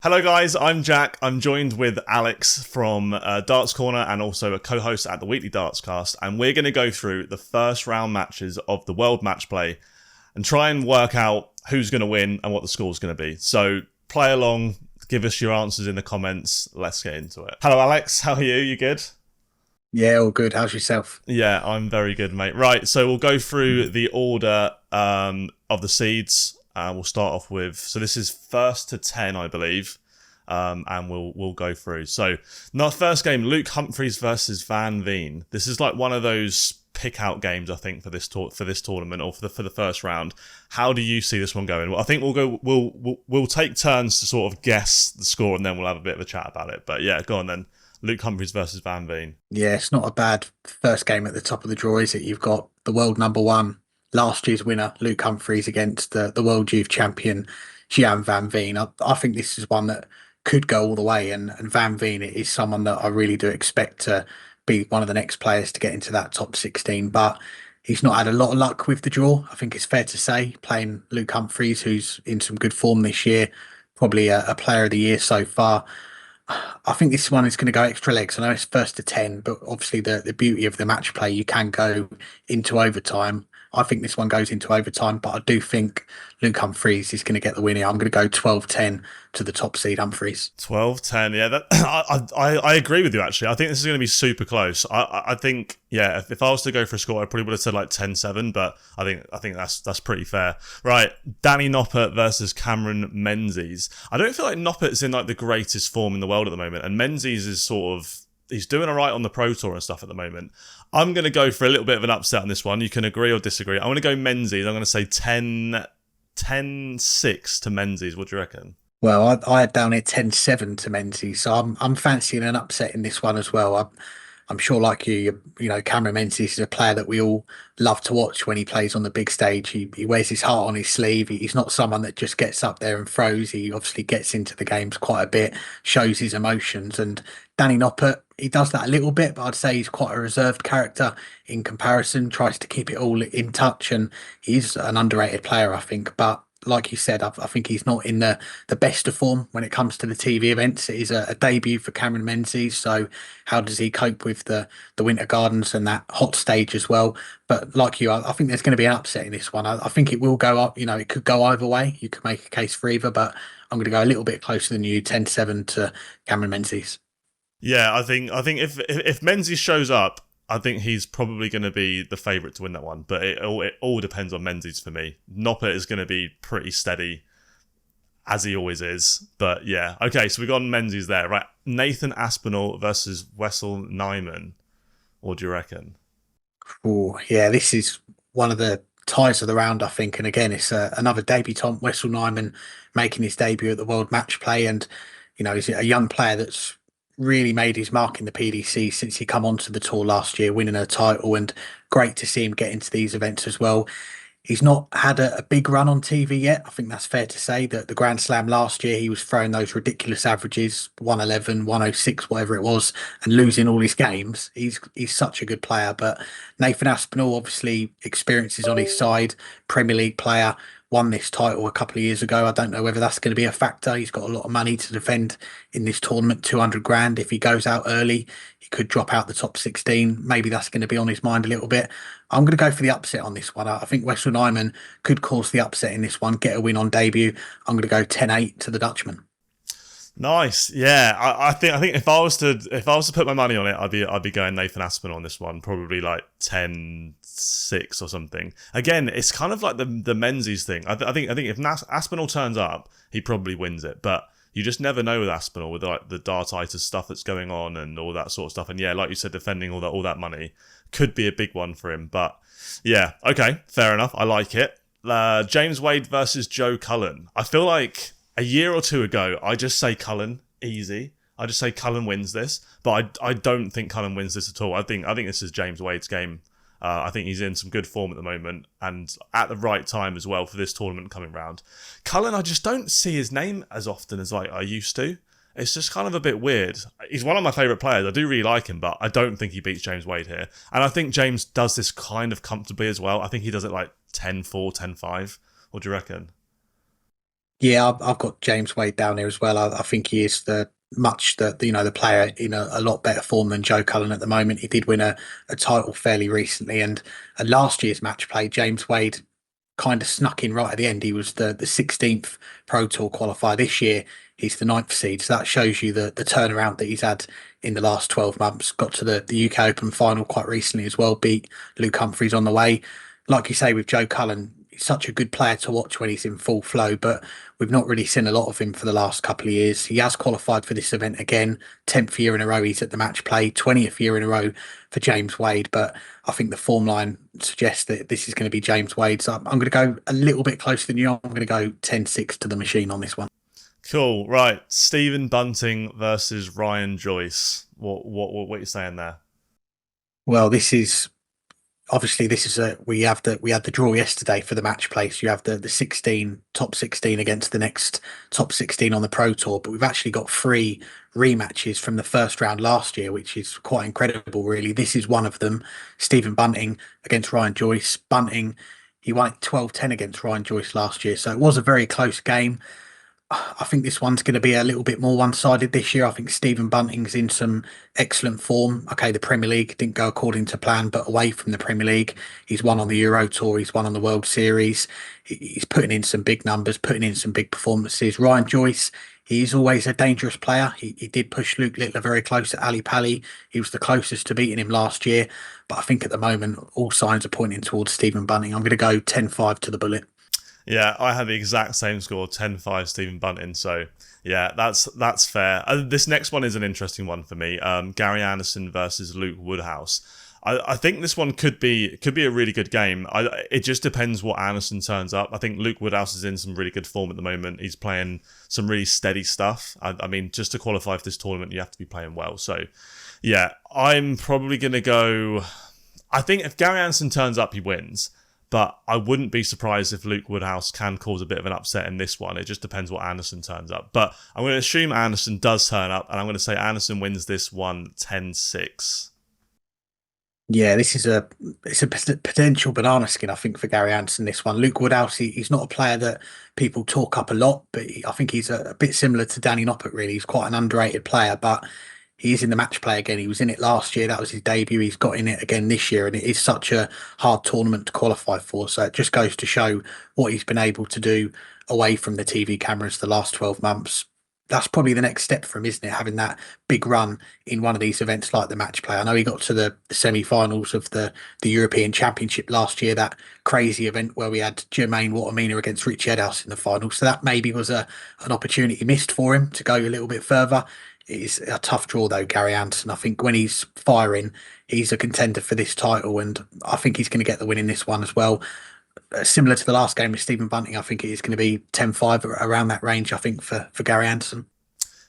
Hello guys, I'm Jack. I'm joined with Alex from Darts Corner and also a co-host at the Weekly Darts Cast, and we're going to go through the first round matches of the World Matchplay and try and work out who's going to win and what the score's going to be. So play along, give us your answers in the comments. Let's get into it. Hello Alex, how are you? You good? Yeah, all good. How's yourself? Yeah, I'm very good, mate. Right, so we'll go through the order of the seeds. We'll start off with, so this is first to 10, I believe, and we'll go through. So, our first game, Luke Humphries versus Van Veen. This is like one of those pick out games, I think, for this tournament or for the first round. How do you see this one going? Well, I think we'll take turns to sort of guess the score, and then we'll have a bit of a chat about it. But yeah, go on then. Luke Humphries versus Van Veen. Yeah, it's not a bad first game at the top of the draw, is it? You've got the world number one, last year's winner, Luke Humphries, against the world youth champion, Gian Van Veen. I think this is one that could go all the way, and Van Veen is someone that I really do expect to be one of the next players to get into that top 16. But he's not had a lot of luck with the draw. I think it's fair to say, playing Luke Humphries, who's in some good form this year, probably a player of the year so far. I think this one is going to go extra legs. I know it's first to 10, but obviously the beauty of the match play, you can go into overtime. I think this one goes into overtime, but I do think Luke Humphries is going to get the win here. I'm going to go 12-10 to the top seed Humphries. 12-10, yeah, I agree with you, actually. I think this is going to be super close. I think, yeah, if I was to go for a score, I probably would have said like 10-7, but I think that's pretty fair. Right, Danny Noppert versus Cameron Menzies. I don't feel like Noppert's in like the greatest form in the world at the moment, and Menzies is sort of, he's doing all right on the Pro Tour and stuff at the moment. I'm going to go for a little bit of an upset on this one. You can agree or disagree. I'm going to go Menzies. I'm going to say 10-6 to Menzies. What do you reckon? Well, I had down here 10-7 to Menzies, so I'm fancying an upset in this one as well. I'm sure, like you know, Cameron Menzies is a player that we all love to watch when he plays on the big stage. He wears his heart on his sleeve. He's not someone that just gets up there and throws. He obviously gets into the games quite a bit, shows his emotions. And Danny Noppert, he does that a little bit, but I'd say he's quite a reserved character in comparison. Tries to keep it all in touch, and he's an underrated player, I think. But like you said, I think he's not in the best of form when it comes to the TV events. It is a debut for Cameron Menzies, so how does he cope with the Winter Gardens and that hot stage as well? But like you, I think there's going to be an upset in this one. I think it will go up. You know, it could go either way. You could make a case for either, but I'm going to go a little bit closer than you, 10-7 to Cameron Menzies. Yeah, I think if Menzies shows up, I think he's probably going to be the favourite to win that one. But it all depends on Menzies for me. Noppert is going to be pretty steady, as he always is. But yeah, okay, so we got Menzies there. Right, Nathan Aspinall versus Wessel Nijman. What do you reckon? Oh, yeah, this is one of the ties of the round, I think. And again, it's another debutant, Wessel Nijman, making his debut at the World Match Play. And, you know, he's a young player that's really made his mark in the PDC since he come onto the tour last year, winning a title. And great to see him get into these events as well. He's not had a big run on TV yet. I think that's fair to say that the Grand Slam last year, he was throwing those ridiculous averages, 111, 106, whatever it was, and losing all his games. He's such a good player. But Nathan Aspinall, obviously, experiences on his side, Premier League player, won this title a couple of years ago. I don't know whether that's going to be a factor. He's got a lot of money to defend in this tournament, 200 grand. If he goes out early, he could drop out the top 16. Maybe that's going to be on his mind a little bit. I'm going to go for the upset on this one. I think Wessel Nijman could cause the upset in this one, get a win on debut. I'm going to go 10-8 to the Dutchman. Nice, yeah. I think if I was to put my money on it, I'd be going Nathan Aspinall on this one, probably like 10-6 or something. Again, it's kind of like the Menzies thing. I think if Aspinall turns up, he probably wins it, but you just never know with Aspinall, with like the dartitis stuff that's going on and all that sort of stuff. And yeah, like you said, defending all that money could be a big one for him. But yeah, okay, fair enough. I like it. James Wade versus Joe Cullen. I feel like a year or two ago, I just say Cullen easy. I just say Cullen wins this, but I don't think Cullen wins this at all. I think this is James Wade's game. I think he's in some good form at the moment and at the right time as well for this tournament coming round. Cullen, I just don't see his name as often as like I used to. It's just kind of a bit weird. He's one of my favourite players. I do really like him, but I don't think he beats James Wade here. And I think James does this kind of comfortably as well. I think he does it like 10-4, 10-5. What do you reckon? Yeah, I've got James Wade down there as well. I think he is the player in a lot better form than Joe Cullen at the moment. He did win a title fairly recently, and last year's match play, James Wade kind of snuck in right at the end. He was the 16th Pro Tour qualifier this year. He's the ninth seed, so that shows you the turnaround that he's had in the last 12 months. Got to the UK Open final quite recently as well. Beat Luke Humphries on the way. Like you say with Joe Cullen, he's such a good player to watch when he's in full flow, but we've not really seen a lot of him for the last couple of years. He has qualified for this event again, 10th year in a row he's at the match play, 20th year in a row for James Wade, but I think the form line suggests that this is going to be James Wade. So I'm going to go a little bit closer than you. I'm going to go 10-6 to the machine on this one. Cool. Right. Stephen Bunting versus Ryan Joyce. What are you saying there? Well, this is we had the draw yesterday for the match place. You have the 16 top 16 against the next top 16 on the Pro Tour, but we've actually got three rematches from the first round last year, which is quite incredible, really. This is one of them. Stephen Bunting against Ryan Joyce. Bunting, he won it 12-10 against Ryan Joyce last year, so it was a very close game. I think this one's going to be a little bit more one-sided this year. I think Stephen Bunting's in some excellent form. Okay, the Premier League didn't go according to plan, but away from the Premier League, he's won on the Euro Tour, he's won on the World Series. He's putting in some big numbers, putting in some big performances. Ryan Joyce, he's always a dangerous player. He did push Luke Littler very close at Ali Pali. He was the closest to beating him last year, but I think at the moment all signs are pointing towards Stephen Bunting. I'm going to go 10-5 to the bullet. Yeah, I had the exact same score, 10-5 Stephen Bunting. So yeah, that's fair. This next one is an interesting one for me. Gary Anderson versus Luke Woodhouse. I think this one could be a really good game. It just depends what Anderson turns up. I think Luke Woodhouse is in some really good form at the moment. He's playing some really steady stuff. I mean, just to qualify for this tournament, you have to be playing well. So yeah, I'm probably going to go... I think if Gary Anderson turns up, he wins. But I wouldn't be surprised if Luke Woodhouse can cause a bit of an upset in this one. It just depends what Anderson turns up. But I'm going to assume Anderson does turn up, and I'm going to say Anderson wins this one 10-6. Yeah, it's a potential banana skin, I think, for Gary Anderson. This one, Luke Woodhouse, he's not a player that people talk up a lot, but I think he's a bit similar to Danny Noppert. Really, he's quite an underrated player, but he is in the match play again. He was in it last year. That was his debut. He's got in it again this year, and it is such a hard tournament to qualify for. So it just goes to show what he's been able to do away from the TV cameras the last 12 months. That's probably the next step for him, isn't it? Having that big run in one of these events like the match play. I know he got to the semi-finals of the European Championship last year, that crazy event where we had Jermaine Wattimena against Rich Edhouse in the final. So that maybe was an opportunity missed for him to go a little bit further. It is a tough draw though, Gary Anderson. I think when he's firing, he's a contender for this title, and I think he's going to get the win in this one as well. Similar to the last game with Stephen Bunting, I think it is going to be 10-5 around that range, I think, for Gary Anderson.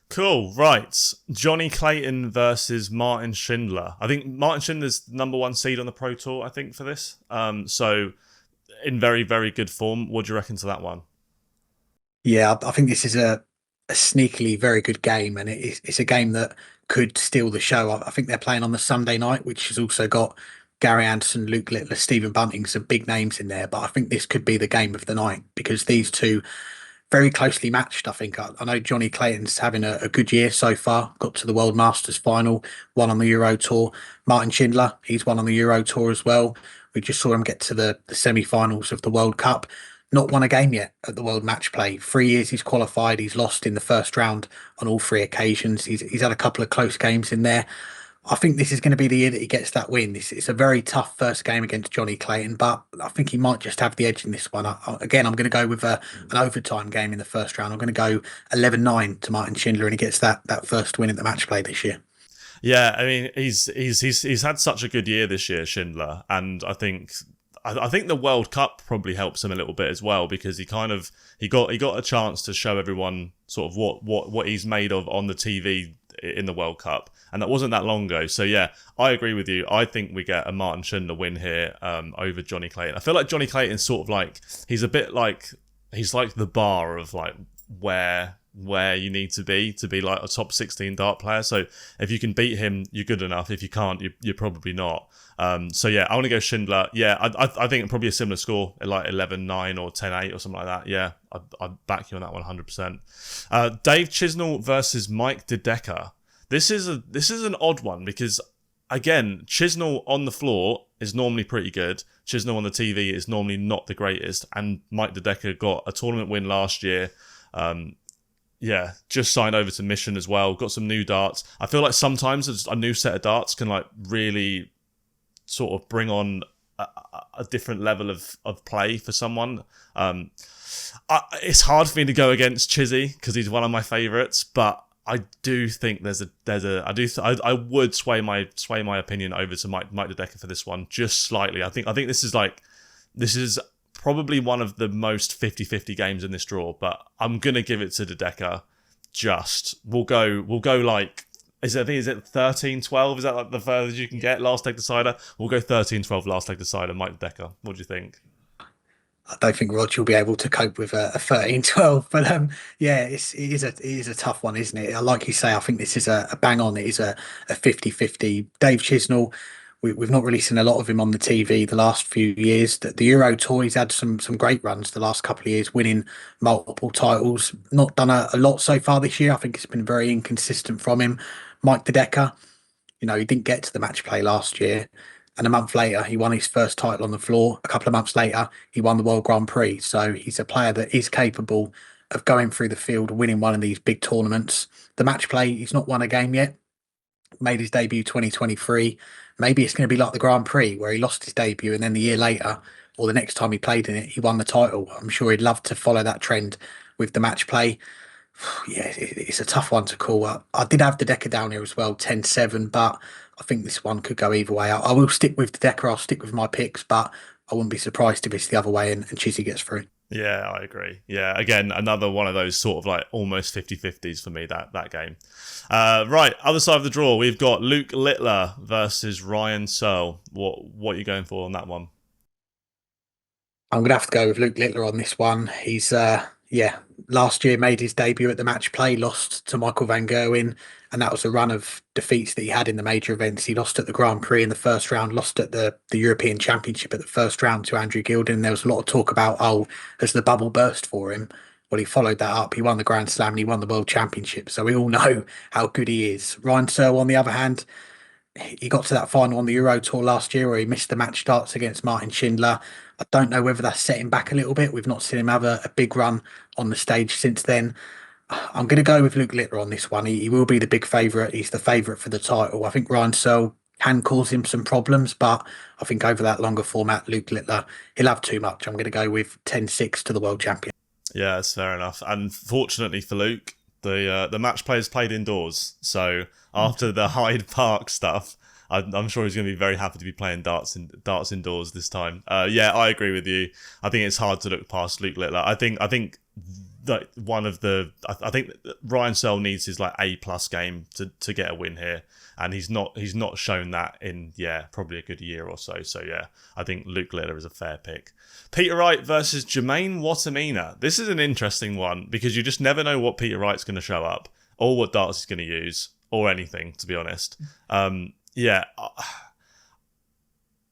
Cool, right. Johnny Clayton versus Martin Schindler. I think Martin Schindler's number one seed on the Pro Tour, I think, for this. So in very, very good form. What do you reckon to that one? Yeah, I think this is a sneakily very good game, and it's a game that could steal the show. I think they're playing on the Sunday night, which has also got Gary Anderson, Luke Littler, Stephen Bunting, some big names in there. But I think this could be the game of the night because these two very closely matched. I think I know Johnny Clayton's having a good year so far. Got to the World Masters final, won on the Euro Tour. Martin Schindler, he's won on the Euro Tour as well. We just saw him get to the semi-finals of the World Cup. Not won a game yet at the World Match Play. 3 years he's qualified. He's lost in the first round on all three occasions. He's had a couple of close games in there. I think this is going to be the year that he gets that win. It's a very tough first game against Johnny Clayton, but I think he might just have the edge in this one. Again, I'm going to go with an overtime game in the first round. I'm going to go 11-9 to Martin Schindler, and he gets that first win at the match play this year. Yeah, I mean, he's had such a good year this year, Schindler, and I think the World Cup probably helps him a little bit as well because he got a chance to show everyone sort of what he's made of on the TV in the World Cup, and that wasn't that long ago. So yeah, I agree with you. I think we get a Martin Schindler win here over Johnny Clayton. I feel like Johnny Clayton's sort of like he's like the bar of like where where you need to be like a top 16 dart player. So if you can beat him, you're good enough. If you can't, you're probably not. So yeah, I want to go Schindler. Yeah, I think probably a similar score, like 11-9 or 10-8 or something like that. Yeah, I'd back you on that one 100%. Dave Chisnall versus Mike De Decker. This is an odd one because, again, Chisnall on the floor is normally pretty good. Chisnall on the TV is normally not the greatest. And Mike De Decker got a tournament win last year. Yeah, just signed over to Mission as well. Got some new darts. I feel like sometimes a new set of darts can like really sort of bring on a different level of play for someone. It's hard for me to go against Chizzy because he's one of my favourites, but I do think I would sway my opinion over to Mike De Decker for this one just slightly. I think this is probably one of the most 50-50 games in this draw, but I'm gonna give it to De Decker. We'll go like is it 13-12? Is that like the furthest you can get? Last leg decider. We'll go 13-12 last leg decider. Mike De Decker. What do you think? I don't think Roger will be able to cope with a 13-12, but yeah, it is a tough one, isn't it? Like you say, I think this is a bang on. It is a 50-50. Dave Chisnall, we've not really seen a lot of him on the TV the last few years. The Euro Tour, he's had some great runs the last couple of years, winning multiple titles. Not done a lot so far this year. I think it's been very inconsistent from him. Mike De Decker, he didn't get to the match play last year. And a month later, he won his first title on the floor. A couple of months later, he won the World Grand Prix. So he's a player that is capable of going through the field, winning one of these big tournaments. The match play, he's not won a game yet. Made his debut 2023. Maybe it's going to be like the Grand Prix where he lost his debut and then the year later or the next time he played in it, he won the title. I'm sure he'd love to follow that trend with the match play. Yeah, it's a tough one to call. I did have the Decker down here as well, 10-7, but I think this one could go either way. I will stick with the Decker. I'll stick with my picks, but I wouldn't be surprised if it's the other way and Chizzy gets through. Yeah, I agree. Yeah, again, another one of those sort of like almost 50-50s for me, that game. Right, other side of the draw, we've got Luke Littler versus Ryan Searle. What are you going for on that one? I'm going to have to go with Luke Littler on this one. He's, last year made his debut at the match play, lost to Michael van Gerwen, and that was a run of defeats that he had in the major events. He lost at the Grand Prix in the first round, lost at the European Championship at the first round to Andrew Gilding. There was a lot of talk about, has the bubble burst for him? Well, he followed that up. He won the Grand Slam and he won the World Championship. So we all know how good he is. Ryan Searle, on the other hand, he got to that final on the Euro Tour last year where he missed the match starts against Martin Schindler. I don't know whether that's set him back a little bit. We've not seen him have a big run on the stage since then. I'm going to go with Luke Littler on this one. He will be the big favourite. He's the favourite for the title. I think Ryan Searle can cause him some problems, but I think over that longer format, Luke Littler, he'll have too much. I'm going to go with 10-6 to the world champion. Yeah, that's fair enough. And fortunately for Luke, the match play is played indoors. So after the Hyde Park stuff, I'm sure he's going to be very happy to be playing darts indoors this time. Yeah, I agree with you. I think it's hard to look past Luke Littler. I think that I think Ryan Searle needs his like A+ game to get a win here, and he's not shown that in probably a good year or so. So yeah, I think Luke Littler is a fair pick. Peter Wright versus Jermaine Wattimena. This is an interesting one because you just never know what Peter Wright's going to show up or what darts he's going to use or anything, to be honest. Yeah,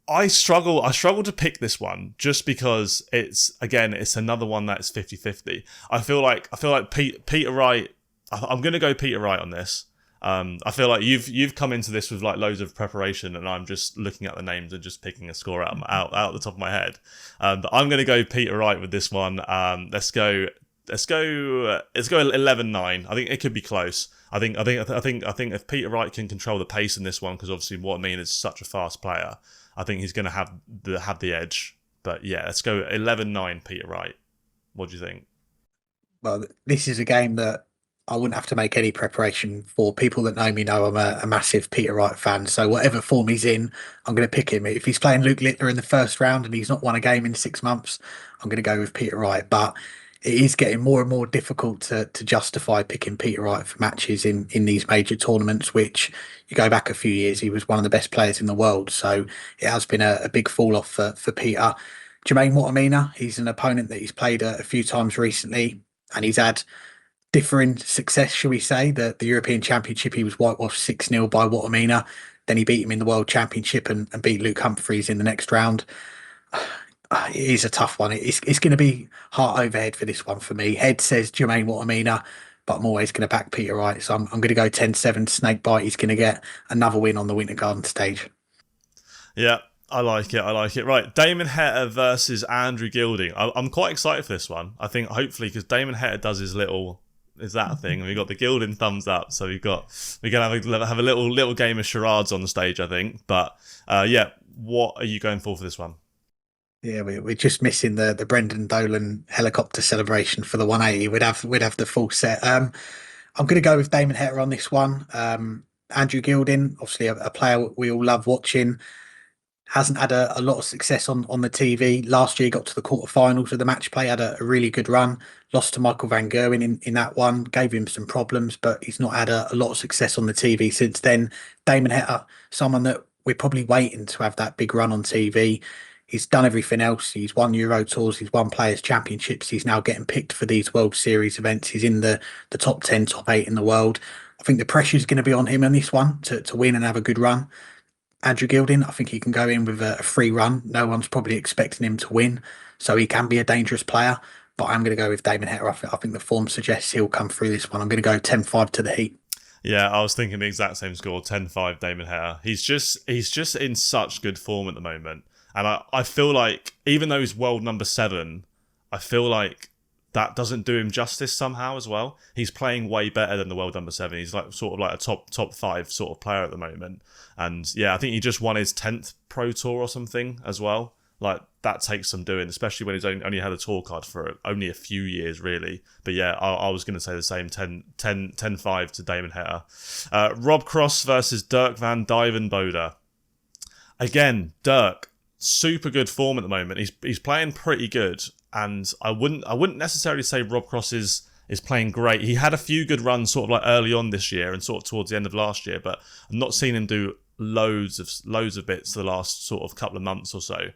I struggle to pick this one just because it's another one that's 50-50. I feel like Peter Wright. I'm going to go Peter Wright on this. I feel like you've come into this with like loads of preparation, and I'm just looking at the names and just picking a score out the top of my head. But I'm going to go Peter Wright with this one. Let's go 11-9. I think it could be close. I think if Peter Wright can control the pace in this one, because obviously Wattimena is such a fast player, I think he's going to have the edge. But yeah, let's go 11-9 Peter Wright. What do you think? Well, this is a game that I wouldn't have to make any preparation for. People that know me know I'm a massive Peter Wright fan. So whatever form he's in, I'm going to pick him. If he's playing Luke Littler in the first round and he's not won a game in 6 months, I'm going to go with Peter Wright. But it is getting more and more difficult to justify picking Peter Wright for matches in these major tournaments, which you go back a few years, he was one of the best players in the world. So it has been a big fall off for Peter. Jermaine Wattimena, he's an opponent that he's played a few times recently, and he's had differing success, shall we say. The European Championship, he was whitewashed 6-0 by Wattimena. Then he beat him in the World Championship and beat Luke Humphries in the next round. It is a tough one. It's going to be heart over head for this one for me. Head says Jermaine Wattimena, but I'm always going to back Peter Wright. So I'm going to go 10-7 Snakebite. He's going to get another win on the Winter Garden stage. Yeah, I like it. I like it. Right, Damon Heta versus Andrew Gilding. I'm quite excited for this one. I think hopefully because Damon Heta does his little is that thing, and we got the Gilding thumbs up. So we're gonna have a little game of charades on the stage, I think. But yeah, what are you going for this one? Yeah, we're just missing the Brendan Dolan helicopter celebration for the 180. We'd have the full set. I'm going to go with Damon Heta on this one. Andrew Gilding, obviously a player we all love watching. Hasn't had a lot of success on the TV. Last year, he got to the quarterfinals of the match play, had a really good run. Lost to Michael van Gerwen in that one, gave him some problems, but he's not had a lot of success on the TV since then. Damon Heta, someone that we're probably waiting to have that big run on TV. He's done everything else. He's won Euro Tours, he's won Players Championships. He's now getting picked for these World Series events. He's in the top 10, top 8 in the world. I think the pressure is going to be on him on this one to win and have a good run. Andrew Gilding, I think he can go in with a free run. No one's probably expecting him to win, so he can be a dangerous player. But I'm going to go with Damon Heta. I think the form suggests he'll come through this one. I'm going to go 10-5 to the Heat. Yeah, I was thinking the exact same score, 10-5 Damon Heta. He's just in such good form at the moment. And I feel like, even though he's world number 7, I feel like that doesn't do him justice somehow as well. He's playing way better than the world number 7. He's like sort of like a top 5 sort of player at the moment. And yeah, I think he just won his 10th Pro Tour or something as well. Like, that takes some doing, especially when he's only had a tour card for only a few years, really. But yeah, I was going to say the same, 10-5 to Damon Heta. Rob Cross versus Dirk van Duijvenbode. Again, Dirk, super good form at the moment. He's playing pretty good, and I wouldn't necessarily say Rob Cross is playing great. He had a few good runs sort of like early on this year and sort of towards the end of last year, but I've not seen him do loads of bits the last sort of couple of months or so.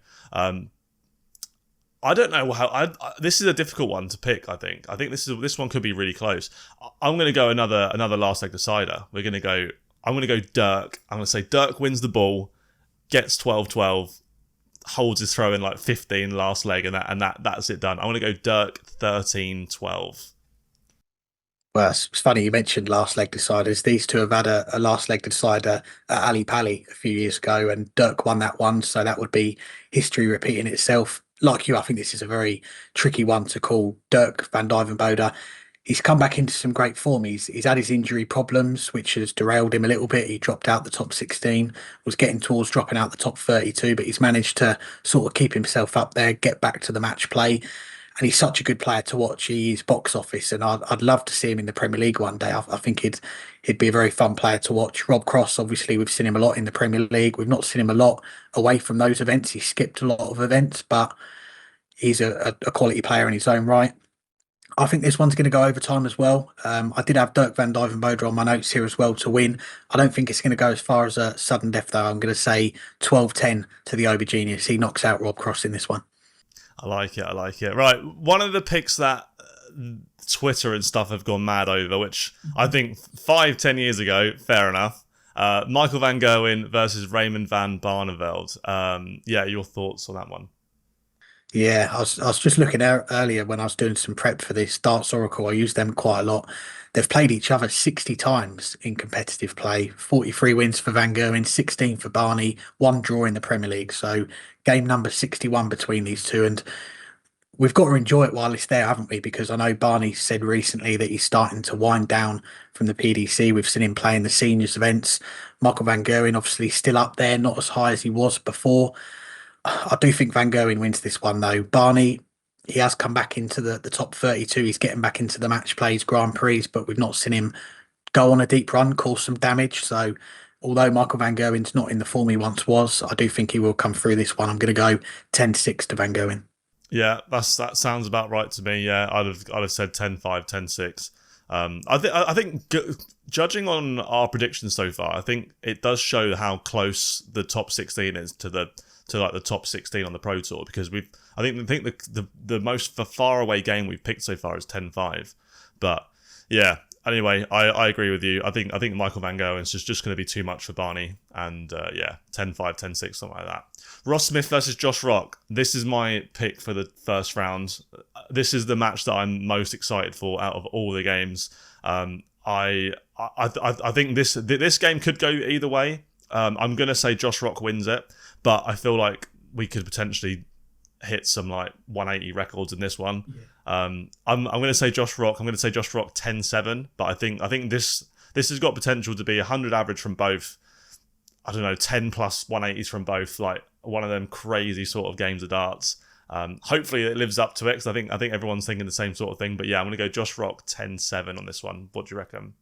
I don't know how. This is a difficult one to pick. I think this one could be really close. I'm going to go another last leg decider. I'm going to go Dirk. I'm going to say Dirk wins the ball, gets 12-12, holds his throw in like 15 last leg, and that's it done. I'm going to go Dirk 13-12. Well, it's funny you mentioned last leg deciders. These two have had a last leg decider at Ali Pali a few years ago, and Dirk won that one. So that would be history repeating itself. Like you, I think this is a very tricky one to call. Dirk van Duijvenbode, he's come back into some great form. He's had his injury problems, which has derailed him a little bit. He dropped out the top 16, was getting towards dropping out the top 32, but he's managed to sort of keep himself up there, get back to the match play. And he's such a good player to watch. He's box office, and I'd love to see him in the Premier League one day. I think he'd be a very fun player to watch. Rob Cross, obviously, we've seen him a lot in the Premier League. We've not seen him a lot away from those events. He skipped a lot of events, but he's a quality player in his own right. I think this one's going to go overtime as well. I did have Dirk van Duijvenbode on my notes here as well to win. I don't think it's going to go as far as a sudden death, though. I'm going to say 12-10 to the Aubergenius. He knocks out Rob Cross in this one. I like it. Right, one of the picks that Twitter and stuff have gone mad over, which I think 5-10 years ago, fair enough. Michael van Gerwen versus Raymond van Barneveld. Yeah, your thoughts on that one? Yeah, I was just looking out earlier when I was doing some prep for this Darts Oracle. I use them quite a lot. They've played each other 60 times in competitive play. 43 wins for Van Gerwen, 16 for Barney, 1 draw in the Premier League. So game number 61 between these two. And we've got to enjoy it while it's there, haven't we? Because I know Barney said recently that he's starting to wind down from the PDC. We've seen him play in the seniors events. Michael van Gerwen obviously still up there, not as high as he was before. I do think Van Gerwen wins this one, though. Barney, he has come back into the top 32. He's getting back into the match plays, Grand Prix, but we've not seen him go on a deep run, cause some damage. So although Michael van Gerwen's not in the form he once was, I do think he will come through this one. I'm going to go 10-6 to Van Gerwen. Yeah, that sounds about right to me. Yeah, I'd have said 10-5, 10-6. I think judging on our predictions so far, I think it does show how close the top 16 is to the top 16 on the Pro Tour, because I think the most far away game we've picked so far is 10-5. But Yeah. Anyway, I agree with you. I think Michael Van Gerwen's just going to be too much for Barney. And yeah, 10-5, 10-6, something like that. Ross Smith versus Josh Rock. This is my pick for the first round. This is the match that I'm most excited for out of all the games. I think this game could go either way. I'm going to say Josh Rock wins it, but I feel like we could potentially hit some like 180 records in this one. Yeah. I'm going to say Josh Rock. I'm going to say Josh Rock 10-7, but I think this has got potential to be 100 average from both. I don't know, 10 plus 180s from both. Like one of them crazy sort of games of darts. Hopefully it lives up to it, because I think everyone's thinking the same sort of thing. But yeah, I'm going to go Josh Rock 10-7 on this one. What do you reckon?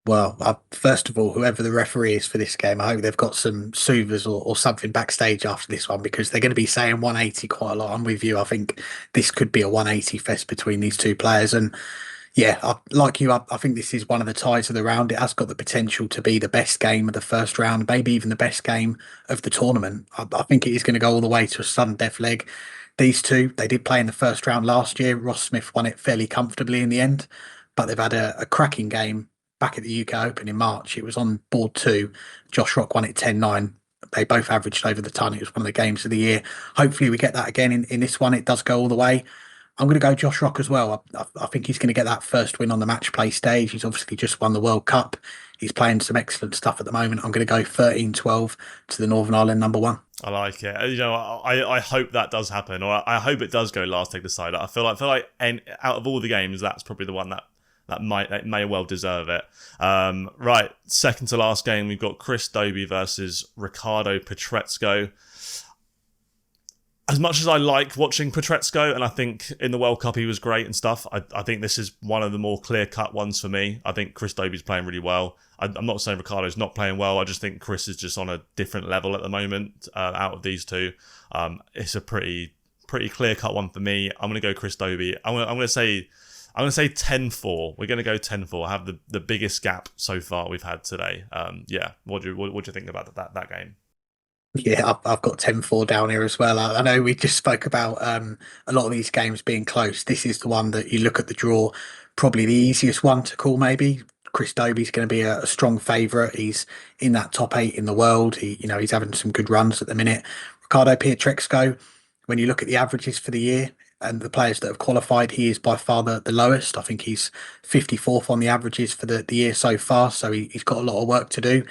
Well, first of all, whoever the referee is for this game, I hope they've got some soothers or something backstage after this one, because they're going to be saying 180 quite a lot. I'm with you. I think this could be a 180 fest between these two players. And yeah, like you, I think this is one of the ties of the round. It has got the potential to be the best game of the first round, maybe even the best game of the tournament. I think it is going to go all the way to a sudden death leg. These two, they did play in the first round last year. Ross Smith won it fairly comfortably in the end, but they've had a cracking game back at the UK Open in March. It was on board 2. Josh Rock won it 10-9. They both averaged over the ton. It was one of the games of the year. Hopefully we get that again in this one. It does go all the way. I'm going to go Josh Rock as well. I think he's going to get that first win on the match play stage. He's obviously just won the World Cup. He's playing some excellent stuff at the moment. I'm going to go 13-12 to the Northern Ireland #1. I like it. You know, I hope that does happen, or I hope it does go last take the side. I feel like out of all the games, that's probably the one that may well deserve it. Right, second to last game, we've got Chris Dobey versus Ricardo Pietreczko. As much as I like watching Pietreczko, and I think in the World Cup he was great and stuff, I think this is one of the more clear-cut ones for me. I think Chris Dobey's playing really well. I'm not saying Ricardo's not playing well. I just think Chris is just on a different level at the moment out of these two. It's a pretty clear-cut one for me. I'm going to go Chris Dobey. I'm going to say 10-4. We're going to go 10-4. Have the biggest gap so far we've had today. Yeah. What do you think about that game? Yeah, I've got 10-4 down here as well. I know we just spoke about a lot of these games being close. This is the one that you look at the draw, probably the easiest one to call maybe. Chris Dobey's going to be a strong favourite. He's in that top 8 in the world. He's having some good runs at the minute. Ricardo Pietreczko, when you look at the averages for the year and the players that have qualified, he is by far the lowest. I think he's 54th on the averages for the year so far. So he's got a lot of work to do.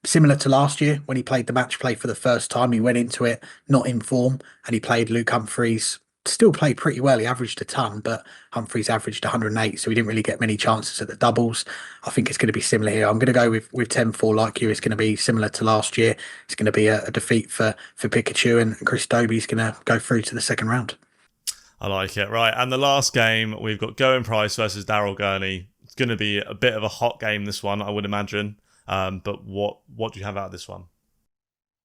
Similar to last year, when he played the match play for the first time, he went into it not in form, and he played Luke Humphries. Still played pretty well. He averaged a ton, but Humphries averaged 108, so he didn't really get many chances at the doubles. I think it's going to be similar here. I'm going to go with 10-4 like you. It's going to be similar to last year. It's going to be a defeat for Pikachu, and Chris Dobey's going to go through to the second round. I like it. Right, and the last game, we've got Gerwen Price versus Daryl Gurney. It's going to be a bit of a hot game, this one, I would imagine. But what do you have out of this one?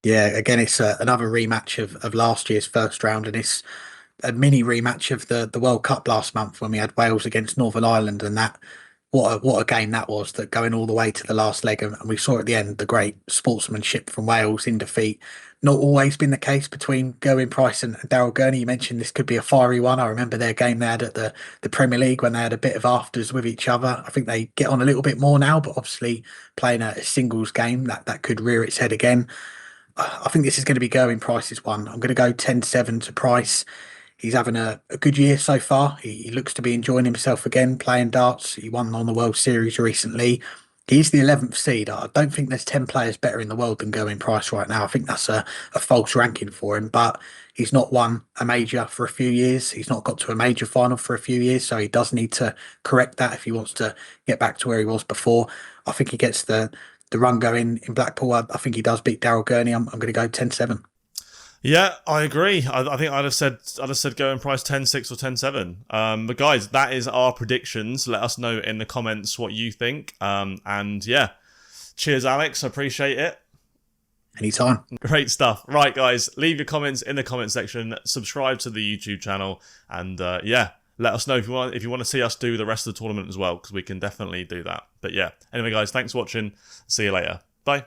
Yeah, again, it's another rematch of last year's first round, and it's a mini rematch of the World Cup last month when we had Wales against Northern Ireland, and that what a game that was, that going all the way to the last leg, and we saw at the end the great sportsmanship from Wales in defeat. Not always been the case between Gerwen Price and Daryl Gurney. You mentioned this could be a fiery one. I remember their game they had at the Premier League when they had a bit of afters with each other. I think they get on a little bit more now, but obviously playing a singles game that could rear its head again. I think this is going to be Gerwen Price's one. I'm going to go 10-7 to Price. He's having a good year so far. He looks to be enjoying himself again, playing darts. He won on the World Series recently. He's the 11th seed. I don't think there's 10 players better in the world than Gerwen Price right now. I think that's a false ranking for him, but he's not won a major for a few years. He's not got to a major final for a few years, so he does need to correct that if he wants to get back to where he was before. I think he gets the run going in Blackpool. I think he does beat Daryl Gurney. I'm going to go 10-7. Yeah, I agree. I think I'd have said Gerwen Price 10-6 or 10-7. But guys, that is our predictions. Let us know in the comments what you think. And yeah, cheers, Alex. I appreciate it. Anytime. Great stuff. Right, guys, leave your comments in the comment section. Subscribe to the YouTube channel, and yeah, let us know if you want to see us do the rest of the tournament as well, because we can definitely do that. But yeah, anyway, guys, thanks for watching. See you later. Bye.